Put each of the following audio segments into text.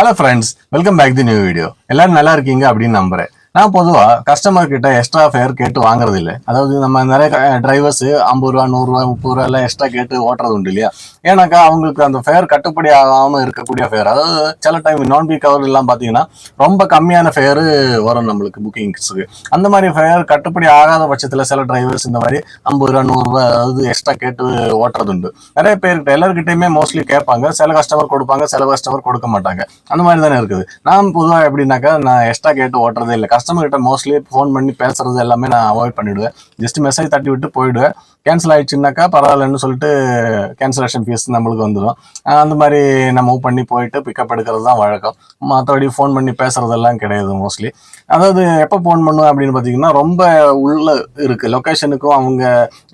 Hello friends, welcome back the new video. எல்லாரும் நல்லா இருக்கீங்க அப்படின்னு நம்புறேன். நான் பொதுவாக கஸ்டமர் கிட்ட எக்ஸ்ட்ரா ஃபேர் கேட்டு வாங்குறது இல்லை. அதாவது நம்ம நிறைய டிரைவர்ஸ் 50 ரூபா 100 ரூபா 30 ரூபா எல்லாம் எக்ஸ்ட்ரா கேட்டு ஓட்டுறது உண்டு இல்லையா? ஏன்னாக்கா அவங்களுக்கு அந்த ஃபேர் கட்டுப்படி ஆகாமல் இருக்கக்கூடிய ஃபேர், அதாவது சில டைம் நான் பீக் ஹவர் எல்லாம் பார்த்தீங்கன்னா ரொம்ப கம்மியான ஃபேரு வரும் நம்மளுக்கு புக்கிங்ஸுக்கு. அந்த மாதிரி ஃபேர் கட்டுப்படி ஆகாத பட்சத்தில் சில டிரைவர்ஸ் இந்த மாதிரி 50 ரூபா 100 ரூபா அதாவது எக்ஸ்ட்ரா கேட்டு ஓட்டுறது உண்டு. நிறைய பேர்கிட்ட எல்லாருக்கிட்டையுமே மோஸ்ட்லி கேட்பாங்க. சில கஸ்டமர் கொடுப்பாங்க, சில கஸ்டமர் கொடுக்க மாட்டாங்க. அந்த மாதிரி தானே இருக்குது. நான் பொதுவாக எப்படின்னாக்கா நான் எக்ஸ்ட்ரா கேட்டு ஓட்டுறதே இல்லை. கஸ்டமர் கிட்ட மோஸ்ட்லி ஃபோன் பண்ணி பேசுறது எல்லாமே நான் அவாய்ட் பண்ணிவிடுவேன். ஜஸ்ட் மெசேஜ் தட்டி விட்டு போயிடுவேன். கேன்சல் ஆயிடுச்சுன்னாக்கா பரவாயில்லன்னு சொல்லிட்டு கேன்சலேஷன் ஃபீஸ் நம்மளுக்கு வந்துடும். அந்த மாதிரி நான் மூவ் பண்ணி போயிட்டு பிக்கப் எடுக்கிறது தான் வழக்கம். மற்றபடி ஃபோன் பண்ணி பேசுறதெல்லாம் கிடையாது மோஸ்ட்லி. அதாவது எப்போ ஃபோன் பண்ணுவேன் அப்படின்னு பார்த்தீங்கன்னா, ரொம்ப உள்ள இருக்குது லொக்கேஷனுக்கும் அவங்க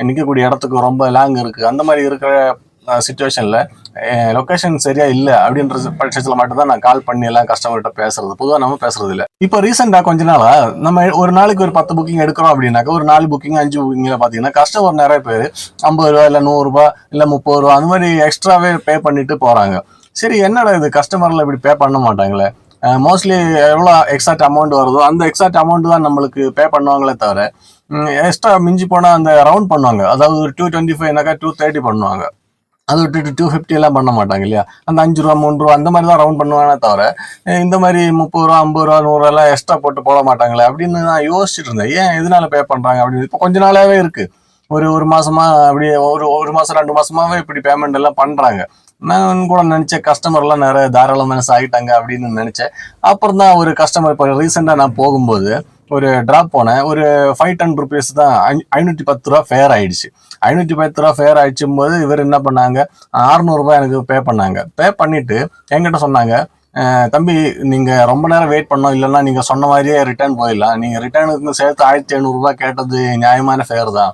நிற்கக்கூடிய இடத்துக்கும் ரொம்ப லாங் இருக்குது. அந்த மாதிரி இருக்கிற சுச்சுவேஷனில் லொக்கேஷன் சரியா இல்லை அப்படின்ற பட்சத்தில் மட்டும்தான் நான் கால் பண்ணி எல்லாம் கஸ்டமர்கிட்ட பேசுறது. பொதுவாக நம்ம பேசுறது இல்லை. இப்போ ரீசெண்டாக கொஞ்ச நாளா நம்ம ஒரு நாளைக்கு ஒரு 10 புக்கிங் எடுக்கிறோம் அப்படின்னாக்கா ஒரு 4 புக்கிங் 5 புக்கிங்ல பார்த்தீங்கன்னா கஸ்டமர் நிறைய பேர் 50 ரூபா இல்லை 100 ரூபா இல்லை 30 ரூபா அந்த மாதிரி எக்ஸ்ட்ராவே பே பண்ணிட்டு போறாங்க. சரி, என்னடா இது கஸ்டமர்ல இப்படி பே பண்ண மாட்டாங்களே? மோஸ்ட்லி எவ்வளோ எக்ஸாக்ட் அமௌண்ட் வருதோ அந்த எக்ஸாக்ட் அமௌண்ட் தான் நம்மளுக்கு பே பண்ணுவாங்களே தவிர எக்ஸ்ட்ரா மிஞ்சி போனால் அந்த ரவுண்ட் பண்ணுவாங்க. அதாவது ஒரு 225னாக்கா 230 பண்ணுவாங்க. அதை விட்டுட்டு 250 எல்லாம் பண்ண மாட்டாங்க இல்லையா? அந்த 5 ரூபா 3 ரூபா அந்த மாதிரி தான் ரவுண்ட் பண்ணுவானே தவிர இந்த மாதிரி 30 ரூபா 50 ரூபா 100 எல்லாம் எக்ஸ்ட்ரா போட்டு போட மாட்டாங்களே அப்படின்னு நான் யோசிச்சுட்டு இருந்தேன். ஏன் எதனால பே பண்றாங்க அப்படின்னு. இப்போ கொஞ்ச நாளாவே இருக்கு. ஒரு மாசமா அப்படியே ஒரு மாசம் 2 மாசமாவே இப்படி பேமெண்ட் எல்லாம் பண்றாங்க. நான் கூட நினைச்சேன் கஸ்டமர்லாம் நிறைய தாராள மனசு ஆகிட்டாங்க அப்படின்னு நினைச்சேன். அப்புறம் தான் ஒரு கஸ்டமர் இப்போ ரீசெண்டாக நான் போகும்போது ஒரு டிராப் போனேன். ஒரு 510 ருபீஸ் தான் 510 ரூபா ஃபேர் ஆயிடுச்சு. 510 ரூபா ஃபேர் ஆயிடுச்சும் போது இவர் என்ன பண்ணாங்க, 600 ரூபாய் எனக்கு பே பண்ணாங்க. பே பண்ணிட்டு என்கிட்ட சொன்னாங்க, தம்பி நீங்க ரொம்ப நேரம் வெயிட் பண்ணோம், இல்லைன்னா நீங்க சொன்ன மாதிரியே ரிட்டர்ன் போயிடலாம். நீங்க ரிட்டர்னுக்கு சேர்த்து 1500 ரூபாய் கேட்டது நியாயமான ஃபேர் தான்.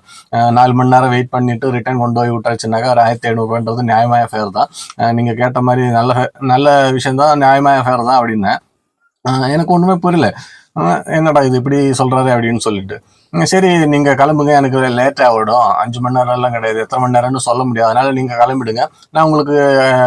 4 மணி நேரம் வெயிட் பண்ணிட்டு ரிட்டர்ன் கொண்டு போய் விட்டாச்சுனாக்கா ஒரு 1500 ரூபான்றது நியாயமான ஃபேர் தான். நீங்க கேட்ட மாதிரி நல்ல விஷயம் தான், நியாயமான ஃபேர் தான் அப்படின்னேன். எனக்கு ஒண்ணுமே புரியல. என்னடா இது இப்படி சொல்றாரு அப்படின்னு சொல்லிட்டு, சரி நீங்க கிளம்புங்க, எனக்கு லேட் ஆகிடும், 5 மணி நேரம் எல்லாம் கிடையாது, எத்தனை மணி நேரம்னு சொல்ல முடியாது, அதனால நீங்க கிளம்பிடுங்க, நான் உங்களுக்கு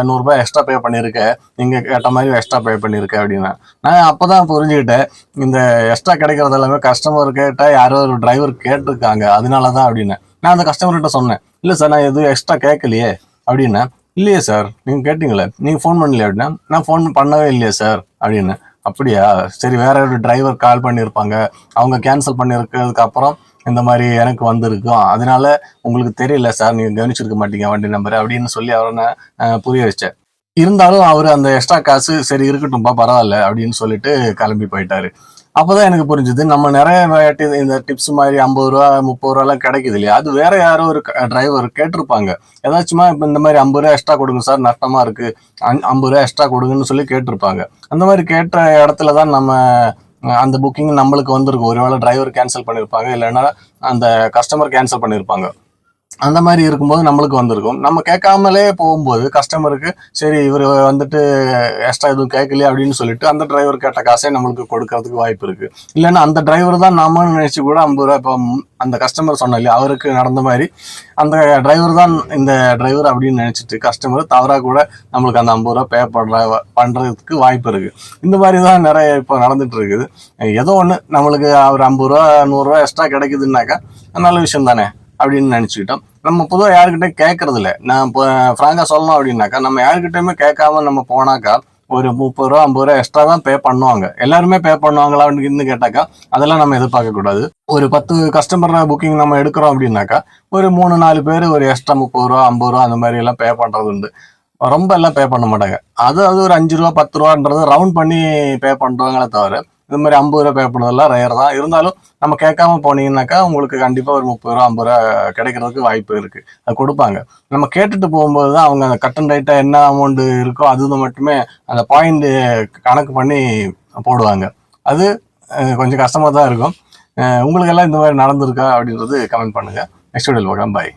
100 ரூபாய் எக்ஸ்ட்ரா பே பண்ணியிருக்கேன், நீங்க கேட்ட மாதிரி எக்ஸ்ட்ரா பே பண்ணியிருக்கேன் அப்படின்னா. நான் அப்பதான் புரிஞ்சுக்கிட்டேன், இந்த எக்ஸ்ட்ரா கிடைக்கிறது எல்லாமே கஸ்டமர் கேட்டா யாரோ ஒரு டிரைவர் கேட்டிருக்காங்க அதனாலதான் அப்படின்னு. நான் அந்த கஸ்டமர்கிட்ட சொன்னேன், இல்லை சார் நான் எதுவும் எக்ஸ்ட்ரா கேட்கலையே அப்படின்னா. இல்லையே சார், நீங்க கேட்டீங்களே, நீங்க ஃபோன் பண்ணலையே அப்படின்னா. நான் ஃபோன் பண்ணவே இல்லையே சார் அப்படின்னு. அப்படியா, சரி வேற ஒரு டிரைவர் கால் பண்ணியிருப்பாங்க, அவங்க கேன்சல் பண்ணியிருக்கிறதுக்கு அப்புறம் இந்த மாதிரி எனக்கு வந்திருக்கும், அதனால உங்களுக்கு தெரியல சார், நீங்க கவனிச்சிருக்க மாட்டீங்க வண்டி நம்பர் அப்படின்னு சொல்லி அவரை நான் புரிய வச்சேன். இருந்தாலும் அவர் அந்த எக்ஸ்ட்ரா காசு சரி இருக்கட்டும்பா பரவாயில்ல அப்படின்னு சொல்லிட்டு கிளம்பி போயிட்டாரு. அப்போதான் எனக்கு புரிஞ்சுது, நம்ம நிறைய வாட்டி இந்த டிப்ஸ் மாதிரி 50 ரூபா 30 ரூபா எல்லாம் கிடைக்குது இல்லையா, அது வேற யாரோ ஒரு டிரைவர் கேட்டிருப்பாங்க. ஏதாச்சுமா இப்போ இந்த மாதிரி 50 ரூபா எக்ஸ்ட்ரா கொடுங்க சார், நஷ்டமா இருக்கு, 50 ரூபா எக்ஸ்ட்ரா கொடுங்கன்னு சொல்லி கேட்டிருப்பாங்க. அந்த மாதிரி கேட்ட இடத்துல தான் நம்ம அந்த புக்கிங் நம்மளுக்கு வந்திருக்கும். ஒருவேளை டிரைவர் கேன்சல் பண்ணியிருப்பாங்க, இல்லைன்னா அந்த கஸ்டமர் கேன்சல் பண்ணியிருப்பாங்க. அந்த மாதிரி இருக்கும்போது நம்மளுக்கு வந்திருக்கும். நம்ம கேட்காமலே போகும்போது கஸ்டமருக்கு சரி இவர் வந்துட்டு எக்ஸ்ட்ரா எதுவும் கேட்கலையே அப்படின்னு சொல்லிட்டு அந்த டிரைவர் கேட்ட காசே நம்மளுக்கு கொடுக்கறதுக்கு வாய்ப்பு இருக்கு. இல்லைன்னா அந்த டிரைவர் தான் நாம நினைச்சு கூட 50 ரூபா, இப்போ அந்த கஸ்டமர் சொன்ன இல்லையா, அவருக்கு நடந்த மாதிரி அந்த டிரைவர் தான் இந்த டிரைவர் அப்படின்னு நினைச்சிட்டு கஸ்டமர் தவறா கூட நம்மளுக்கு அந்த 50 ரூபா பே பண்றதுக்கு வாய்ப்பு இருக்கு. இந்த மாதிரி தான் நிறைய இப்போ நடந்துட்டு இருக்குது. ஏதோ ஒன்று நம்மளுக்கு ஒரு 50 ரூபா 100 ரூபா எக்ஸ்ட்ரா கிடைக்குதுன்னாக்கா நல்ல விஷயம் தானே அப்படின்னு நினைச்சுக்கிட்டோம். நம்ம பொதுவாக யாருக்கிட்டே கேட்கறது இல்லை. நான் இப்போ ஃப்ராங்கா சொல்லணும் அப்படின்னாக்கா, நம்ம யாருக்கிட்டையுமே கேட்காம நம்ம போனாக்கா ஒரு 30 ரூபா 50 ரூபா எக்ஸ்ட்ரா தான் பே பண்ணுவாங்க. எல்லாருமே பே பண்ணுவாங்களா அப்படின்னு கேட்டாக்கா அதெல்லாம் நம்ம எதிர்பார்க்க கூடாது. ஒரு 10 கஸ்டமர் புக்கிங் நம்ம எடுக்கிறோம் அப்படின்னாக்கா ஒரு 3-4 பேர் ஒரு எக்ஸ்ட்ரா 30 ரூபா 50 ரூபா அந்த மாதிரி எல்லாம் பே பண்றது உண்டு. ரொம்ப எல்லாம் பே பண்ண மாட்டாங்க. அது ஒரு 5 ரூபா 10 ரூபான்றது ரவுண்ட் பண்ணி பே பண்றவங்களே தவிர இந்த மாதிரி 50 ரூபா பே பண்ணுறதெல்லாம் ரேர் தான். இருந்தாலும் நம்ம கேட்காம போனீங்கன்னாக்கா உங்களுக்கு கண்டிப்பாக ஒரு 30 ரூபா 50 ரூபா கிடைக்கிறதுக்கு வாய்ப்பு இருக்குது. அது கொடுப்பாங்க. நம்ம கேட்டுட்டு போகும்போது தான் அவங்க அந்த கட் அண்ட் ரைட்டாக என்ன அமௌண்ட் இருக்கோ அது மட்டுமே அந்த பாயிண்ட் கணக்கு பண்ணி போடுவாங்க. அது கொஞ்சம் கஷ்டமாக தான் இருக்கும். உங்களுக்கு எல்லாம் இந்த மாதிரி நடந்திருக்கா அப்படின்றது கமெண்ட் பண்ணுங்கள். நெக்ஸ்ட் வீடியோவில் பார்க்கலாம். பாய்.